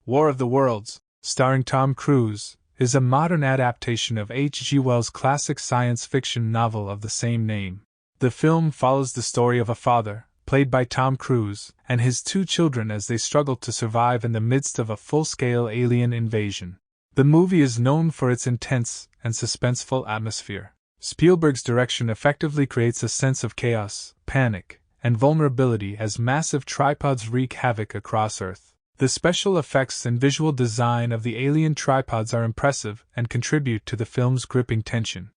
War of the Worlds, starring Tom Cruise, is a modern adaptation of H.G. Wells' classic science fiction novel of the same name. The film follows the story of a father, played by Tom Cruise, and his two children as they struggle to survive in the midst of a full-scale alien invasion. The movie is known for its intense and suspenseful atmosphere. Spielberg's direction effectively creates a sense of chaos, panic, and vulnerability as massive tripods wreak havoc across Earth. The special effects and visual design of the alien tripods are impressive and contribute to the film's gripping tension.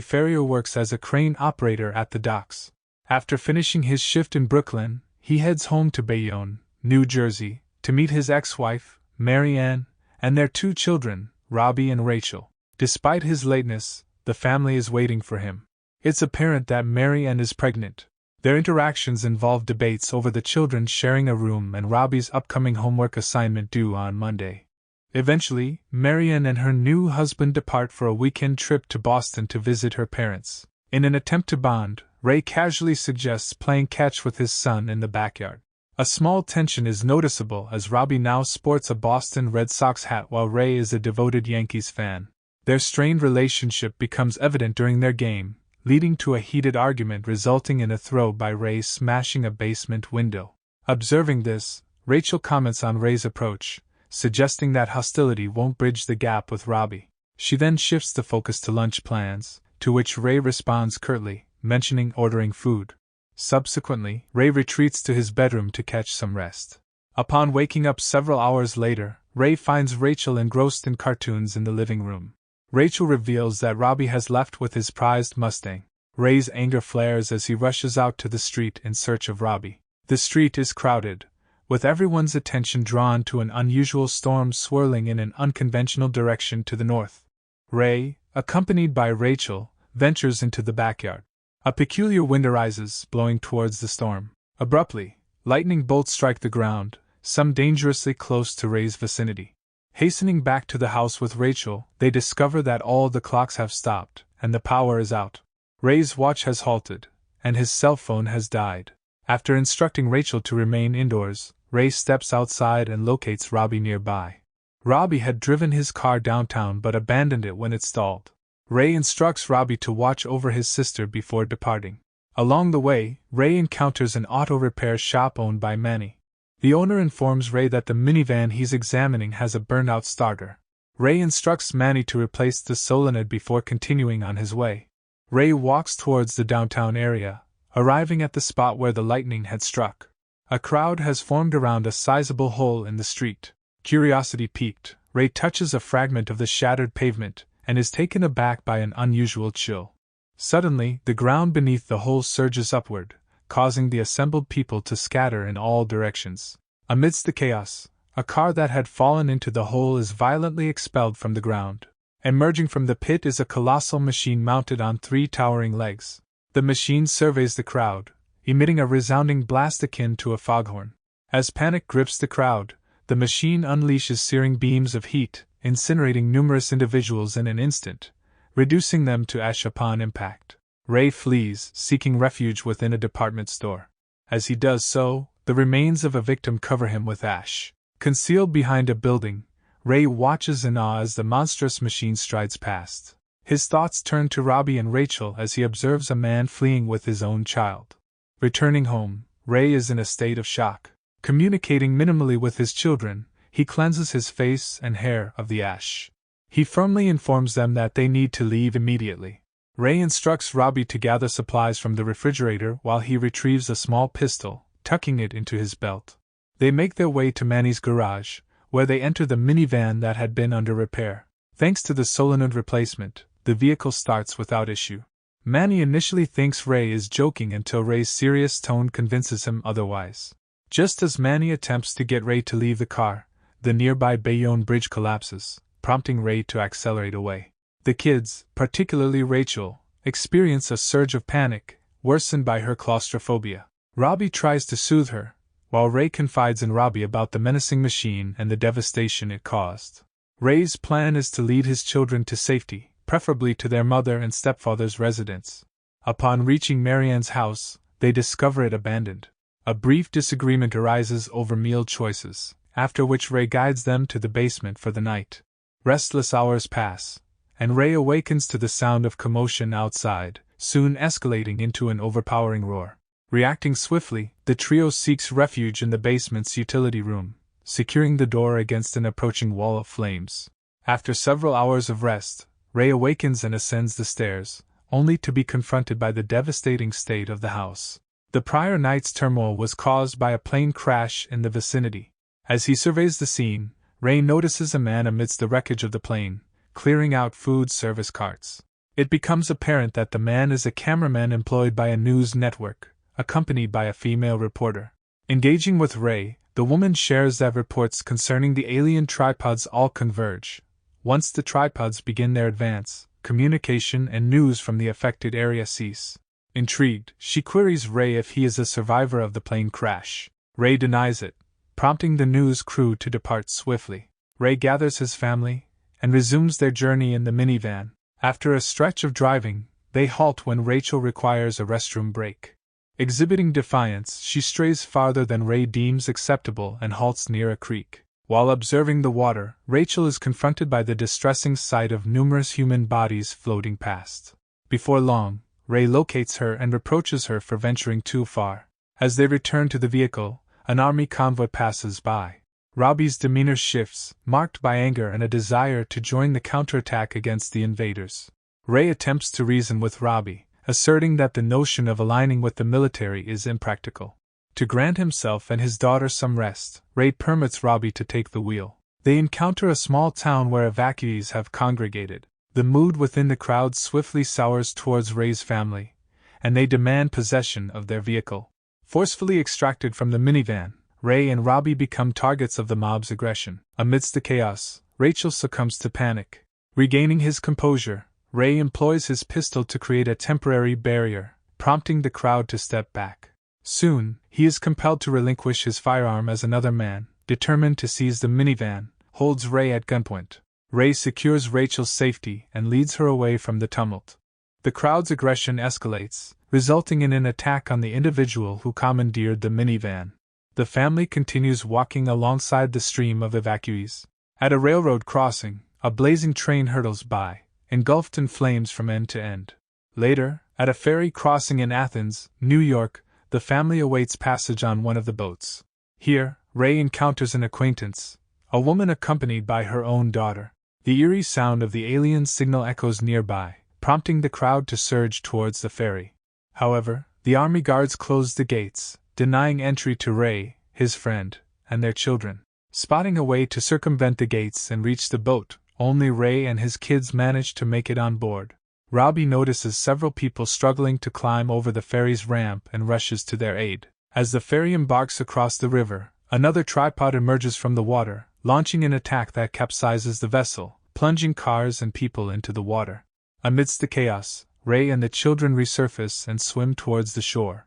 Ferry works as a crane operator at the docks. After finishing his shift in Brooklyn, he heads home to Bayonne, New Jersey, to meet his ex-wife, Mary Ann, and their two children, Robbie and Rachel. Despite his lateness, the family is waiting for him. It's apparent that Mary Ann is pregnant. Their interactions involve debates over the children sharing a room and Robbie's upcoming homework assignment due on Monday. Eventually, Mary Ann and her new husband depart for a weekend trip to Boston to visit her parents. In an attempt to bond, Ray casually suggests playing catch with his son in the backyard. A small tension is noticeable as Robbie now sports a Boston Red Sox hat while Ray is a devoted Yankees fan. Their strained relationship becomes evident during their game, leading to a heated argument resulting in a throw by Ray smashing a basement window. Observing this, Rachel comments on Ray's approach, suggesting that hostility won't bridge the gap with Robbie. She then shifts the focus to lunch plans, to which Ray responds curtly, mentioning ordering food. Subsequently, Ray retreats to his bedroom to catch some rest. Upon waking up several hours later, Ray finds Rachel engrossed in cartoons in the living room. Rachel reveals that Robbie has left with his prized Mustang. Ray's anger flares as he rushes out to the street in search of Robbie. The street is crowded, with everyone's attention drawn to an unusual storm swirling in an unconventional direction to the north. Ray, accompanied by Rachel, ventures into the backyard. A peculiar wind arises, blowing towards the storm. Abruptly, lightning bolts strike the ground, some dangerously close to Ray's vicinity. Hastening back to the house with Rachel, they discover that all the clocks have stopped, and the power is out. Ray's watch has halted, and his cell phone has died. After instructing Rachel to remain indoors, Ray steps outside and locates Robbie nearby. Robbie had driven his car downtown but abandoned it when it stalled. Ray instructs Robbie to watch over his sister before departing. Along the way, Ray encounters an auto repair shop owned by Manny. The owner informs Ray that the minivan he's examining has a burnout starter. Ray instructs Manny to replace the solenoid before continuing on his way. Ray walks towards the downtown area, arriving at the spot where the lightning had struck. A crowd has formed around a sizable hole in the street. Curiosity piqued, Ray touches a fragment of the shattered pavement and is taken aback by an unusual chill. Suddenly, the ground beneath the hole surges upward, causing the assembled people to scatter in all directions. Amidst the chaos, a car that had fallen into the hole is violently expelled from the ground. Emerging from the pit is a colossal machine mounted on 3 towering legs. The machine surveys the crowd, emitting a resounding blast akin to a foghorn. As panic grips the crowd, the machine unleashes searing beams of heat, incinerating numerous individuals in an instant, reducing them to ash upon impact. Ray flees, seeking refuge within a department store. As he does so, the remains of a victim cover him with ash. Concealed behind a building, Ray watches in awe as the monstrous machine strides past. His thoughts turn to Robbie and Rachel as he observes a man fleeing with his own child. Returning home, Ray is in a state of shock. Communicating minimally with his children, he cleanses his face and hair of the ash. He firmly informs them that they need to leave immediately. Ray instructs Robbie to gather supplies from the refrigerator while he retrieves a small pistol, tucking it into his belt. They make their way to Manny's garage, where they enter the minivan that had been under repair. Thanks to the solenoid replacement, the vehicle starts without issue. Manny initially thinks Ray is joking until Ray's serious tone convinces him otherwise. Just as Manny attempts to get Ray to leave the car, the nearby Bayonne bridge collapses, prompting Ray to accelerate away. The kids, particularly Rachel, experience a surge of panic, worsened by her claustrophobia. Robbie tries to soothe her, while Ray confides in Robbie about the menacing machine and the devastation it caused. Ray's plan is to lead his children to safety, preferably to their mother and stepfather's residence. Upon reaching Marianne's house, they discover it abandoned. A brief disagreement arises over meal choices, after which Ray guides them to the basement for the night. Restless hours pass, and Ray awakens to the sound of commotion outside, soon escalating into an overpowering roar. Reacting swiftly, the trio seeks refuge in the basement's utility room, securing the door against an approaching wall of flames. After several hours of rest, Ray awakens and ascends the stairs, only to be confronted by the devastating state of the house. The prior night's turmoil was caused by a plane crash in the vicinity. As he surveys the scene, Ray notices a man amidst the wreckage of the plane, clearing out food service carts. It becomes apparent that the man is a cameraman employed by a news network, accompanied by a female reporter. Engaging with Ray, the woman shares that reports concerning the alien tripods all converge. Once the tripods begin their advance, communication and news from the affected area cease. Intrigued, she queries Ray if he is a survivor of the plane crash. Ray denies it, prompting the news crew to depart swiftly. Ray gathers his family and resumes their journey in the minivan. After a stretch of driving, they halt when Rachel requires a restroom break. Exhibiting defiance, she strays farther than Ray deems acceptable and halts near a creek. While observing the water, Rachel is confronted by the distressing sight of numerous human bodies floating past. Before long, Ray locates her and reproaches her for venturing too far. As they return to the vehicle, an army convoy passes by. Robbie's demeanor shifts, marked by anger and a desire to join the counterattack against the invaders. Ray attempts to reason with Robbie, asserting that the notion of aligning with the military is impractical. To grant himself and his daughter some rest, Ray permits Robbie to take the wheel. They encounter a small town where evacuees have congregated. The mood within the crowd swiftly sours towards Ray's family, and they demand possession of their vehicle. Forcefully extracted from the minivan, Ray and Robbie become targets of the mob's aggression. Amidst the chaos, Rachel succumbs to panic. Regaining his composure, Ray employs his pistol to create a temporary barrier, prompting the crowd to step back. Soon, he is compelled to relinquish his firearm as another man, determined to seize the minivan, holds Ray at gunpoint. Ray secures Rachel's safety and leads her away from the tumult. The crowd's aggression escalates, resulting in an attack on the individual who commandeered the minivan. The family continues walking alongside the stream of evacuees. At a railroad crossing, a blazing train hurtles by, engulfed in flames from end to end. Later, at a ferry crossing in Athens, New York, the family awaits passage on one of the boats. Here, Ray encounters an acquaintance, a woman accompanied by her own daughter. The eerie sound of the alien signal echoes nearby, prompting the crowd to surge towards the ferry. However, the army guards close the gates, denying entry to Ray, his friend, and their children. Spotting a way to circumvent the gates and reach the boat, only Ray and his kids manage to make it on board. Robbie notices several people struggling to climb over the ferry's ramp and rushes to their aid. As the ferry embarks across the river, another tripod emerges from the water, launching an attack that capsizes the vessel, plunging cars and people into the water. Amidst the chaos, Ray and the children resurface and swim towards the shore.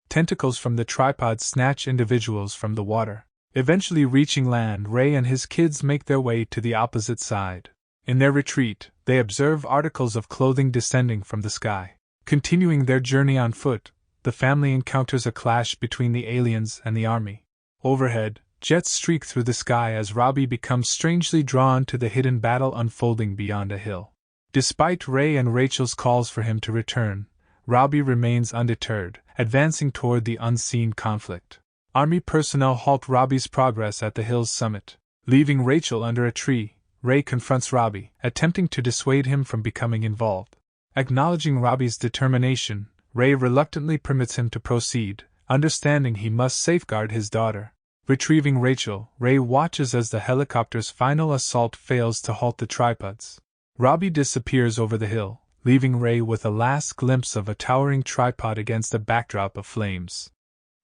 Tentacles from the tripod snatch individuals from the water. Eventually reaching land, Ray and his kids make their way to the opposite side. In their retreat, they observe articles of clothing descending from the sky. Continuing their journey on foot, the family encounters a clash between the aliens and the army. Overhead, jets streak through the sky as Robbie becomes strangely drawn to the hidden battle unfolding beyond a hill. Despite Ray and Rachel's calls for him to return, Robbie remains undeterred, advancing toward the unseen conflict. Army personnel halt Robbie's progress at the hill's summit. Leaving Rachel under a tree, Ray confronts Robbie, attempting to dissuade him from becoming involved. Acknowledging Robbie's determination, Ray reluctantly permits him to proceed, understanding he must safeguard his daughter. Retrieving Rachel, Ray watches as the helicopter's final assault fails to halt the tripods. Robbie disappears over the hill, leaving Ray with a last glimpse of a towering tripod against a backdrop of flames.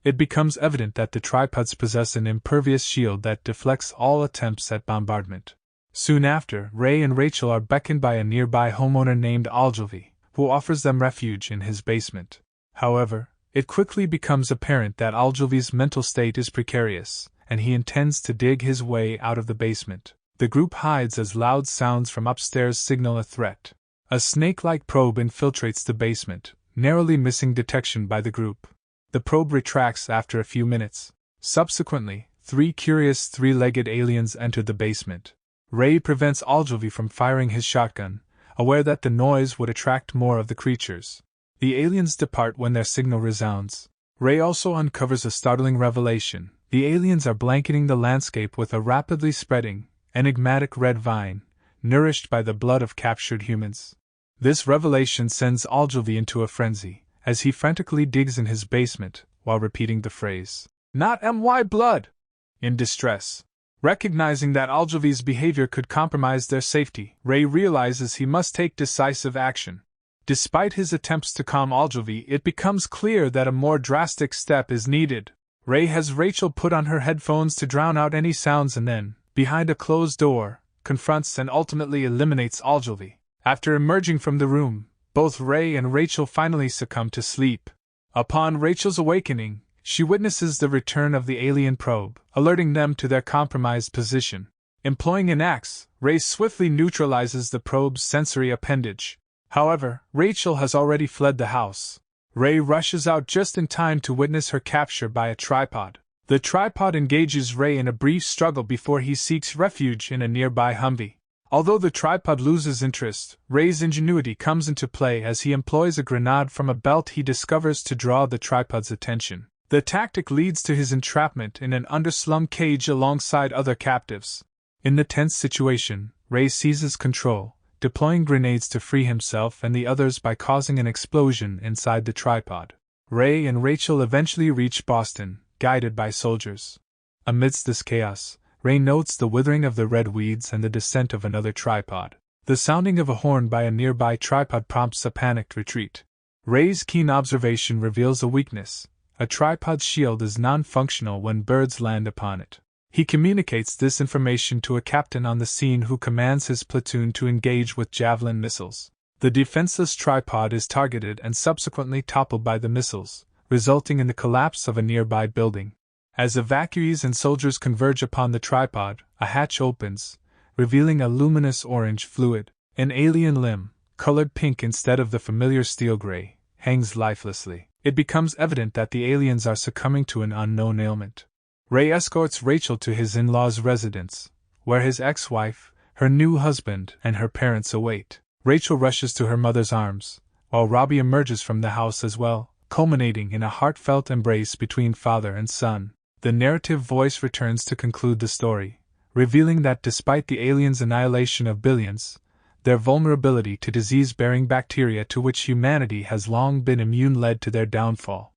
It becomes evident that the tripods possess an impervious shield that deflects all attempts at bombardment. Soon after, Ray and Rachel are beckoned by a nearby homeowner named Ogilvy, who offers them refuge in his basement. However, it quickly becomes apparent that Ogilvy's mental state is precarious, and he intends to dig his way out of the basement. The group hides as loud sounds from upstairs signal a threat. A snake-like probe infiltrates the basement, narrowly missing detection by the group. The probe retracts after a few minutes. Subsequently, three curious three-legged aliens enter the basement. Ray prevents Ogilvy from firing his shotgun, aware that the noise would attract more of the creatures. The aliens depart when their signal resounds. Ray also uncovers a startling revelation. The aliens are blanketing the landscape with a rapidly spreading, enigmatic red vine, nourished by the blood of captured humans. This revelation sends Ogilvy into a frenzy, as he frantically digs in his basement, while repeating the phrase, "Not my blood!" in distress. Recognizing that Ogilvy's behavior could compromise their safety, Ray realizes he must take decisive action. Despite his attempts to calm Ogilvy, it becomes clear that a more drastic step is needed. Ray has Rachel put on her headphones to drown out any sounds and then, behind a closed door, confronts and ultimately eliminates Ogilvy. After emerging from the room, both Ray and Rachel finally succumb to sleep. Upon Rachel's awakening, she witnesses the return of the alien probe, alerting them to their compromised position. Employing an axe, Ray swiftly neutralizes the probe's sensory appendage. However, Rachel has already fled the house. Ray rushes out just in time to witness her capture by a tripod. The tripod engages Ray in a brief struggle before he seeks refuge in a nearby Humvee. Although the tripod loses interest, Ray's ingenuity comes into play as he employs a grenade from a belt he discovers to draw the tripod's attention. The tactic leads to his entrapment in an underslung cage alongside other captives. In the tense situation, Ray seizes control, deploying grenades to free himself and the others by causing an explosion inside the tripod. Ray and Rachel eventually reach Boston, guided by soldiers. Amidst this chaos, Ray notes the withering of the red weeds and the descent of another tripod. The sounding of a horn by a nearby tripod prompts a panicked retreat. Ray's keen observation reveals a weakness. A tripod's shield is non-functional when birds land upon it. He communicates this information to a captain on the scene who commands his platoon to engage with javelin missiles. The defenseless tripod is targeted and subsequently toppled by the missiles, resulting in the collapse of a nearby building. As evacuees and soldiers converge upon the tripod, a hatch opens, revealing a luminous orange fluid. An alien limb, colored pink instead of the familiar steel gray, hangs lifelessly. It becomes evident that the aliens are succumbing to an unknown ailment. Ray escorts Rachel to his in-laws' residence, where his ex-wife, her new husband, and her parents await. Rachel rushes to her mother's arms, while Robbie emerges from the house as well, culminating in a heartfelt embrace between father and son. The narrative voice returns to conclude the story, revealing that despite the aliens' annihilation of billions, their vulnerability to disease-bearing bacteria to which humanity has long been immune led to their downfall.